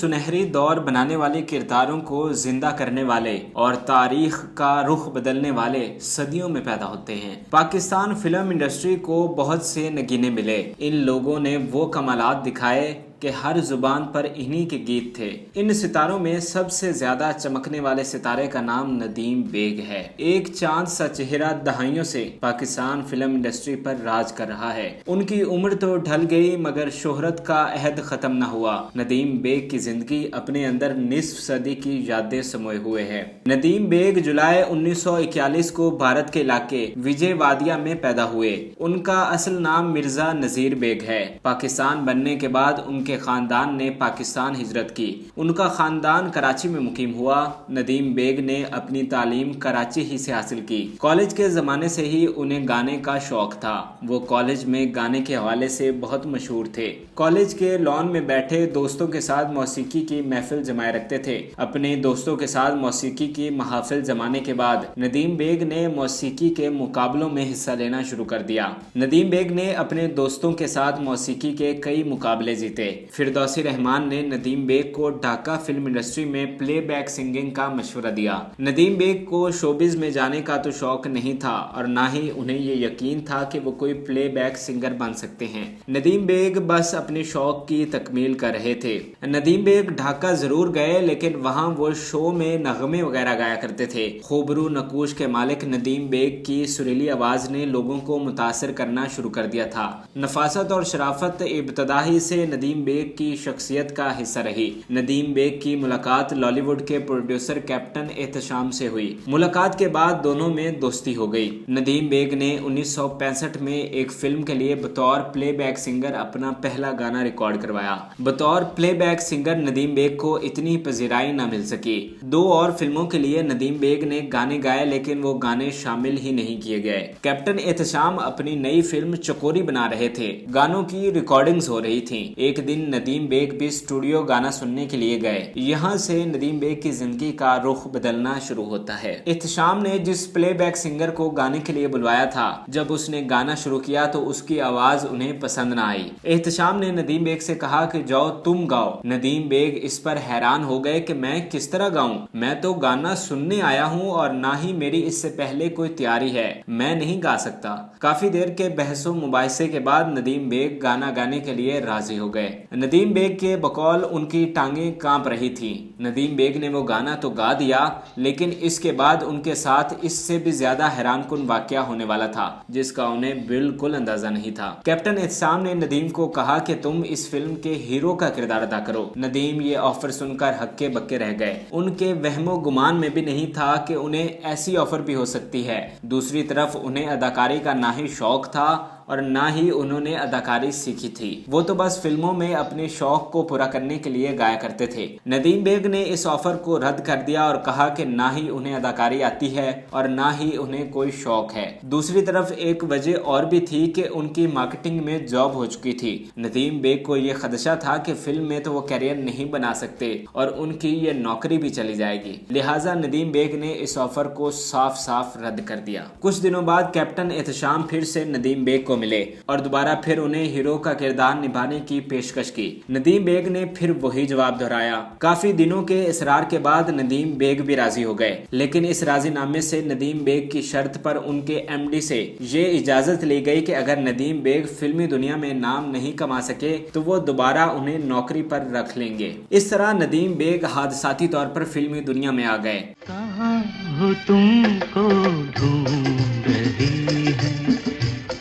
सुनहरी दौर बनाने वाले किरदारों को जिंदा करने वाले और तारीख का रुख बदलने वाले सदियों में पैदा होते हैं। पाकिस्तान फिल्म इंडस्ट्री को बहुत से नगीने मिले। इन लोगों ने वो कमालात दिखाए कि हर जुबान पर इन्हीं के गीत थे। इन सितारों में सबसे ज्यादा चमकने वाले सितारे का नाम नदीम बेग है। एक चांद सा चेहरा दहाइयों से पाकिस्तान फिल्म इंडस्ट्री पर राज कर रहा है। उनकी उम्र तो ढल गई मगर शोहरत का अहद खत्म न हुआ। नदीम बेग की जिंदगी अपने अंदर निस्फ सदी की यादें समोए हुए है। नदीम बेग जुलाई 1941 को भारत के इलाके विजयवादिया में पैदा हुए। उनका असल नाम मिर्जा नजीर बेग है। पाकिस्तान बनने के बाद उनके खानदान ने पाकिस्तान हिजरत की। उनका खानदान कराची में मुकीम हुआ। नदीम बेग ने अपनी तालीम कराची ही से हासिल की। कॉलेज के जमाने से ही उन्हें गाने का शौक था। वो कॉलेज में गाने के हवाले से बहुत मशहूर थे। कॉलेज के लॉन में बैठे दोस्तों के साथ मौसीकी की महफिल जमाए रखते थे। अपने दोस्तों के साथ मौसीकी की महफिल जमाने के बाद नदीम बेग ने मौसीकी के मुकाबलों में हिस्सा लेना शुरू कर दिया। नदीम बेग ने अपने दोस्तों के साथ मौसीकी के कई मुकाबले जीते। फिरदौसी रहमान ने नदीम बेग को ढाका फिल्म इंडस्ट्री में प्लेबैक सिंगिंग का मशवरा दिया। नदीम बेग को शोबिज में जाने का तो शौक नहीं था और ना ही उन्हें ये यकीन था कि वो कोई प्लेबैक सिंगर बन सकते हैं। नदीम बेग बस अपने शौक की तकमील कर रहे थे। नदीम बेग ढाका जरूर गए लेकिन वहाँ वो शो में नगमे वगैरह गाया करते थे। खूबरू नकूश के मालिक नदीम बेग की सुरीली आवाज ने लोगों को मुतासर करना शुरू कर दिया था। नफासत और शराफत इब्तदाही से नदीम बेग की शख्सियत का हिस्सा रही। नदीम बेग की मुलाकात लॉलीवुड के प्रोड्यूसर कैप्टन एहतशाम से हुई। मुलाकात के बाद दोनों में दोस्ती हो गई। नदीम बेग ने 1965 में एक फिल्म के लिए बतौर प्लेबैक सिंगर अपना पहला गाना रिकॉर्ड करवाया। बतौर प्लेबैक सिंगर नदीम बेग को इतनी पजीराई न मिल सकी। 2 और फिल्मों के लिए नदीम बेग ने गाने गाए लेकिन वो गाने शामिल ही नहीं किए गए। कैप्टन एहतशाम अपनी नई फिल्म चकोरी बना रहे थे। गानों की रिकॉर्डिंग्स हो रही थी। एक दिन नदीम बेग भी स्टूडियो गाना सुनने के लिए गए। यहाँ से नदीम बेग की जिंदगी का रुख बदलना शुरू होता है। एहतशाम ने जिस प्लेबैक सिंगर को गाने के लिए बुलवाया था, जब उसने गाना शुरू किया तो उसकी आवाज उन्हें पसंद न आई। एहतशाम ने नदीम बेग से कहा कि जाओ तुम गाओ। नदीम बेग इस पर हैरान हो गए कि मैं किस तरह गाऊं? मैं तो गाना सुनने आया हूँ और ना ही मेरी इससे पहले कोई तैयारी है। मैं नहीं गा सकता। काफी देर के बहसो मुबाहिसे के बाद नदीम बेग गाना गाने के लिए राजी हो गए। नदीम बेग के बकौल उनकी टांगें कांप रही थी। नदीम बेग ने वो गाना तो गा दिया लेकिन इसके बाद उनके साथ इससे भी ज्यादा हैरानकुन वाकया होने वाला था जिसका उन्हें बिल्कुल अंदाजा नहीं था। कैप्टन एहतशाम ने नदीम को कहा कि तुम इस फिल्म के हीरो का किरदार अदा करो। नदीम ये ऑफर सुनकर हक्के बक्के रह गए। उनके वहमो गुमान में भी नहीं था कि उन्हें ऐसी ऑफर भी हो सकती है। दूसरी तरफ उन्हें अदाकारी का ना ही शौक था और ना ही उन्होंने अदाकारी सीखी थी। वो तो बस फिल्मों में अपने शौक को पूरा करने के लिए गाया करते थे। नदीम बेग ने इस ऑफर को रद्द कर दिया और कहा कि ना ही उन्हें अदाकारी आती है और ना ही उन्हें कोई शौक है। दूसरी तरफ एक वजह और भी थी कि उनकी मार्केटिंग में जॉब हो चुकी थी। नदीम बेग को यह खदशा था कि फिल्म में तो वो कैरियर नहीं बना सकते और उनकी ये नौकरी भी चली जाएगी। लिहाजा नदीम बेग ने इस ऑफर को साफ साफ रद्द कर दिया। कुछ दिनों बाद कैप्टन एहतशाम फिर से नदीम बेग मिले और दोबारा फिर उन्हें हीरो का किरदार निभाने की पेशकश की। नदीम बेग ने फिर वही जवाब दोहराया। काफी दिनों के इसरार के बाद नदीम बेग भी राजी हो गए लेकिन इस राजीनामे से नदीम बेग की शर्त पर उनके एमडी से ये इजाजत ली गई कि अगर नदीम बेग फिल्मी दुनिया में नाम नहीं कमा सके तो वो दोबारा उन्हें नौकरी पर रख लेंगे। इस तरह नदीम बेग हादसाती तौर पर फिल्मी दुनिया में आ गए। कहाँ हो तुमको ढूंढ रही है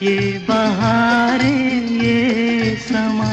ये बहारें ये समा।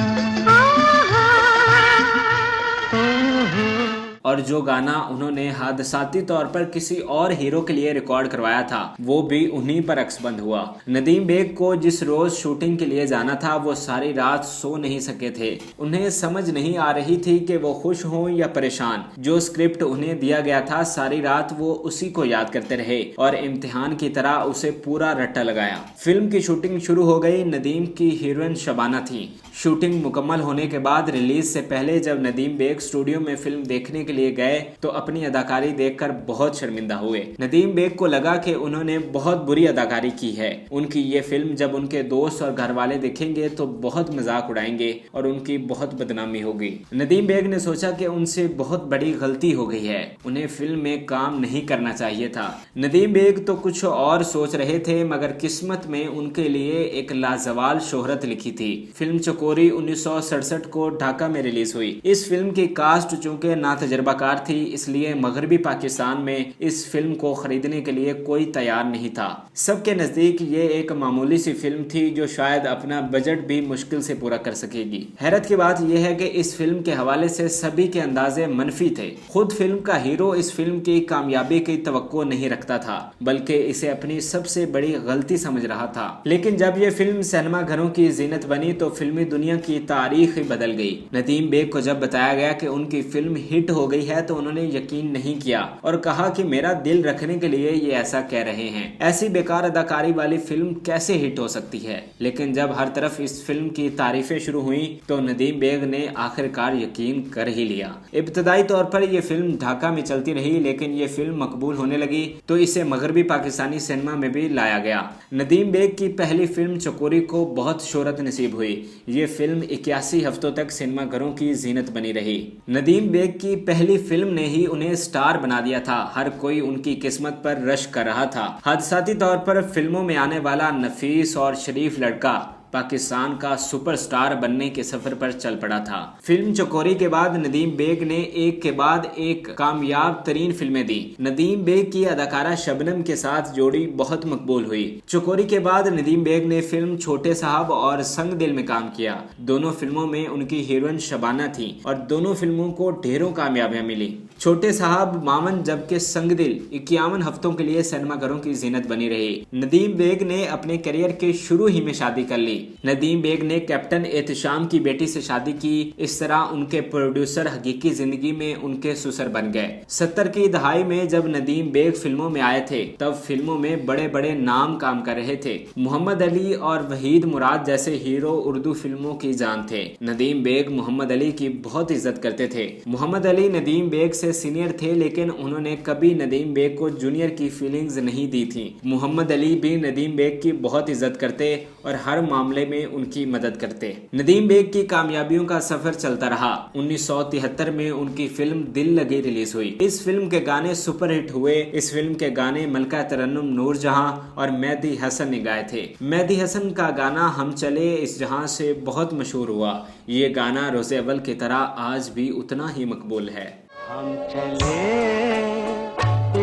और जो गाना उन्होंने हादसाती तौर पर किसी और हीरो के लिए रिकॉर्ड करवाया था वो भी उन्हीं पर अक्सबंद हुआ। नदीम बेग को जिस रोज शूटिंग के लिए जाना था वो सारी रात सो नहीं सके थे। उन्हें समझ नहीं आ रही थी कि वो खुश हों या परेशान। जो स्क्रिप्ट उन्हें दिया गया था सारी रात वो उसी को याद करते रहे और इम्तिहान की तरह उसे पूरा रट्टा लगाया। फिल्म की शूटिंग शुरू हो गई। नदीम की हीरोइन शबाना थी। शूटिंग मुकम्मल होने के बाद रिलीज से पहले जब नदीम बेग स्टूडियो में फिल्म देखने के लिए गए तो अपनी अदाकारी देखकर बहुत शर्मिंदा हुए। नदीम बेग को लगा कि उन्होंने बहुत बुरी अदाकारी की है। उनकी ये फिल्म जब उनके दोस्त और घर वाले देखेंगे तो बहुत मजाक उड़ाएंगे और उनकी बहुत बदनामी होगी। नदीम बेग ने सोचा कि उनसे बहुत बड़ी गलती हो गई है, उन्हें फिल्म में काम नहीं करना चाहिए था। नदीम बेग तो कुछ और सोच रहे थे मगर किस्मत में उनके लिए एक लाजवाल शोहरत लिखी थी। फिल्म चकोरी 1967 को ढाका में रिलीज हुई। इस फिल्म की कास्ट चूंकि ना तजर्बाकार थी इसलिए मगरबी पाकिस्तान में इस फिल्म को खरीदने के लिए कोई तैयार नहीं था। सबके नजदीक ये एक मामूली सी फिल्म थी जो शायद अपना बजट भी मुश्किल से पूरा कर सकेगी। हैरत की बात यह है कि इस फिल्म के हवाले से सभी के अंदाजे मनफी थे। खुद फिल्म का हीरो इस फिल्म की कामयाबी की तवक्को नहीं रखता था बल्कि इसे अपनी सबसे बड़ी गलती समझ रहा था। लेकिन जब यह फिल्म सिनेमा घरों की जीनत बनी तो फिल्मी दुनिया की तारीख ही बदल गई। नदीम बेग को जब बताया गया कि उनकी फिल्म हिट हो गई है तो उन्होंने यकीन नहीं किया और कहा कि मेरा दिल रखने के लिए ये ऐसा कह रहे हैं। ऐसी बेकार अदाकारी वाली फिल्म कैसे हिट हो सकती है। लेकिन जब हर तरफ इस फिल्म की तारीफें शुरू हुई तो नदीम बेग ने आखिरकार यकीन कर ही लिया। इब्तदाई तौर पर यह फिल्म ढाका में चलती रही लेकिन ये फिल्म मकबूल होने लगी तो इसे मगरबी पाकिस्तानी सिनेमा में भी लाया गया। नदीम बेग की पहली फिल्म चकोरी को बहुत शोहरत नसीब हुई। ये फिल्म 81 हफ्तों तक सिनेमा घरों की जीनत बनी रही। नदीम बेग की पहली फिल्म ने ही उन्हें स्टार बना दिया था। हर कोई उनकी किस्मत पर रश कर रहा था। हादसाती तौर पर फिल्मों में आने वाला नफीस और शरीफ लड़का पाकिस्तान का सुपरस्टार बनने के सफर पर चल पड़ा था। फिल्म चकोरी के बाद नदीम बेग ने एक के बाद एक कामयाब तरीन फिल्में दी। नदीम बेग की अदाकारा शबनम के साथ जोड़ी बहुत मकबूल हुई। चकोरी के बाद नदीम बेग ने फिल्म छोटे साहब और संग दिल में काम किया। दोनों फिल्मों में उनकी हीरोइन शबाना थी और दोनों फिल्मों को ढेरों कामयाबियां मिली। छोटे साहब 52 जबकि संग दिल 51 हफ्तों के लिए सिनेमा घरों की जीनत बनी रही। नदीम बेग ने अपने करियर के शुरू ही में शादी कर ली। नदीम बेग ने कैप्टन एहतशाम की बेटी से शादी की। इस तरह उनके प्रोड्यूसर हकीकी जिंदगी में उनके ससुर बन गए। 70 की दहाई में जब नदीम बेग फिल्मों में आए थे तब फिल्मों में बड़े बड़े नाम काम कर रहे थे। मोहम्मद अली और वहीद मुराद जैसे हीरो उर्दू फिल्मों की जान थे। नदीम बेग मोहम्मद अली की बहुत इज्जत करते थे। मोहम्मद अली नदीम बेग से सीनियर थे लेकिन उन्होंने कभी नदीम बेग को जूनियर की फीलिंग्स नहीं दी थी। मोहम्मद अली भी नदीम बेग की बहुत इज्जत करते और हर मामले में उनकी मदद करते। नदीम बेग की कामयाबियों का सफर चलता रहा। 1973 में उनकी फिल्म दिल लगी रिलीज हुई। इस फिल्म के गाने सुपरहिट हुए। इस फिल्म के गाने मलका तरन्नुम नूरजहां और मेहदी हसन ने गाए थे। मेहदी हसन का गाना हम चले इस जहां से बहुत मशहूर हुआ। ये गाना रोज़े अव्वल की तरह आज भी उतना ही मकबूल है। हम चले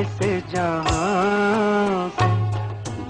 इस जहां से,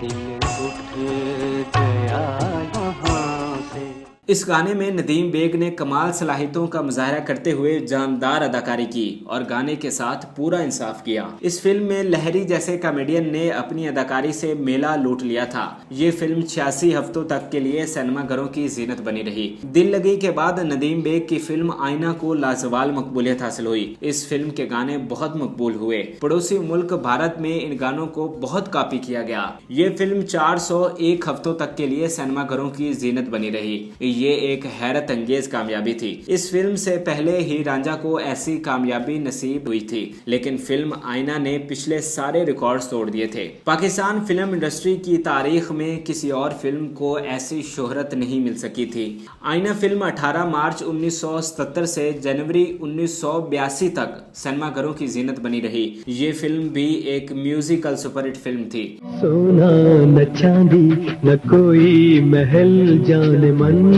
दिल उठ गया यहाँ से। इस गाने में नदीम बेग ने कमाल सलाहियतों का मुजाहरा करते हुए जानदार अदाकारी की और गाने के साथ पूरा इंसाफ किया। इस फिल्म में लहरी जैसे कॉमेडियन ने अपनी अदाकारी से मेला लूट लिया था। ये फिल्म 86 हफ्तों तक के लिए सिनेमा घरों की जीनत बनी रही। दिल लगी के बाद नदीम बेग की फिल्म आईना को लाजवाल मकबूलियत हासिल हुई। इस फिल्म के गाने बहुत मकबूल हुए। पड़ोसी मुल्क भारत में इन गानों को बहुत कॉपी किया गया। ये फिल्म 401 हफ्तों तक के लिए सिनेमा घरों की जीनत बनी रही। ये एक हैरत अंगेज कामयाबी थी। इस फिल्म से पहले ही रांझा को ऐसी कामयाबी नसीब हुई थी लेकिन फिल्म आईना ने पिछले सारे रिकॉर्ड्स तोड़ दिए थे। पाकिस्तान फिल्म इंडस्ट्री की तारीख में किसी और फिल्म को ऐसी शोहरत नहीं मिल सकी थी। आईना फिल्म 18 मार्च 1977 से जनवरी 1982 तक सिनेमा घरों की जीनत बनी रही। ये फिल्म भी एक म्यूजिकल सुपरहिट फिल्म थी। सोना न चांदी न कोई महल जाने मन,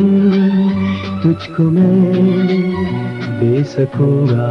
तुझको मैं दे सकूंगा।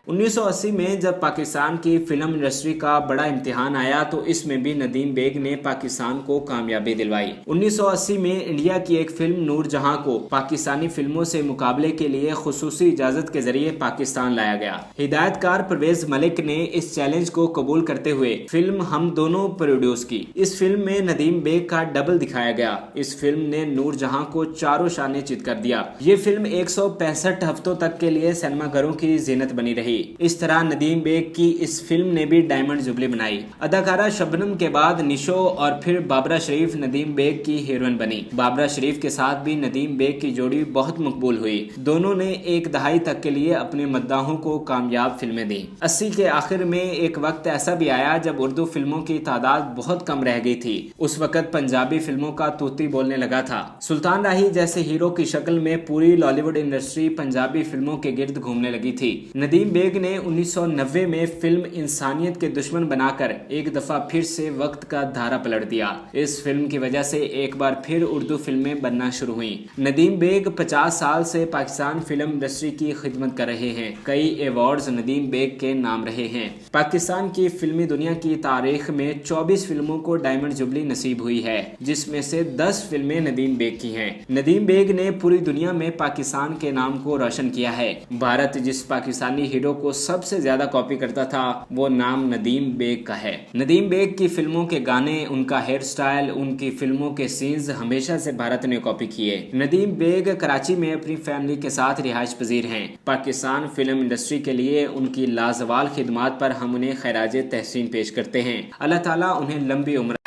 1980 में जब पाकिस्तान की फिल्म इंडस्ट्री का बड़ा इम्तिहान आया तो इसमें भी नदीम बेग ने पाकिस्तान को कामयाबी दिलवाई। 1980 में इंडिया की एक फिल्म नूरजहां को पाकिस्तानी फिल्मों से मुकाबले के लिए खुसूसी इजाजत के जरिए पाकिस्तान लाया गया। हिदायतकार परवेज मलिक ने इस चैलेंज को कबूल करते हुए फिल्म हम दोनों प्रोड्यूस की। इस फिल्म में नदीम बेग का डबल दिखाया गया। इस फिल्म ने नूरजहां को चारों शाने चित कर दिया। ये फिल्म 165 हफ्तों तक के लिए सिनेमा घरों की जीनत बनी रही। इस तरह नदीम बेग की इस फिल्म ने भी डायमंड जुबली बनाई। अदाकारा शबनम के बाद निशो और फिर बाबरा शरीफ नदीम बेग की हीरोइन बनी। बाबरा शरीफ के साथ भी नदीम बेग की जोड़ी बहुत मकबूल हुई। दोनों ने एक दहाई तक के लिए अपने मद्दाहों को कामयाब फिल्में दी। 80 के आखिर में एक वक्त ऐसा भी आया जब उर्दू फिल्मों की तादाद बहुत कम रह गई थी। उस वक्त पंजाबी फिल्मों का तूती बोलने लगा था। सुल्तान राही जैसे हीरो की शक्ल में पूरी लॉलीवुड इंडस्ट्री पंजाबी फिल्मों के गिर्द घूमने लगी थी। नदीम बेग ने 1990 में फिल्म इंसानियत के दुश्मन बनाकर एक दफा फिर से वक्त का धारा पलट दिया। इस फिल्म की वजह से एक बार फिर उर्दू फिल्में बनना शुरू हुई। नदीम बेग 50 साल से पाकिस्तान फिल्म इंडस्ट्री की खिदमत कर रहे हैं। कई अवार्ड्स नदीम बेग के नाम रहे हैं। पाकिस्तान की फिल्मी दुनिया की तारीख में 24 फिल्मों को डायमंड जुबली नसीब हुई है, जिसमें से 10 फिल्में नदीम बेग की हैं। नदीम बेग ने पूरी दुनिया में पाकिस्तान के नाम को रोशन किया है। भारत जिस पाकिस्तानी हीरो को सबसे ज्यादा कॉपी करता था वो नाम नदीम बेग का है। नदीम बेग की फिल्मों के गाने, उनका हेयर स्टाइल, उनकी फिल्मों के सीन्स हमेशा से भारत ने कॉपी किए। नदीम बेग कराची में अपनी फैमिली के साथ रिहाइश पजीर हैं। पाकिस्तान फिल्म इंडस्ट्री के लिए उनकी लाजवाल खिदमात पर हम उन्हें खैराज तहसीन पेश करते हैं। अल्लाह ताला उन्हें लंबी उम्र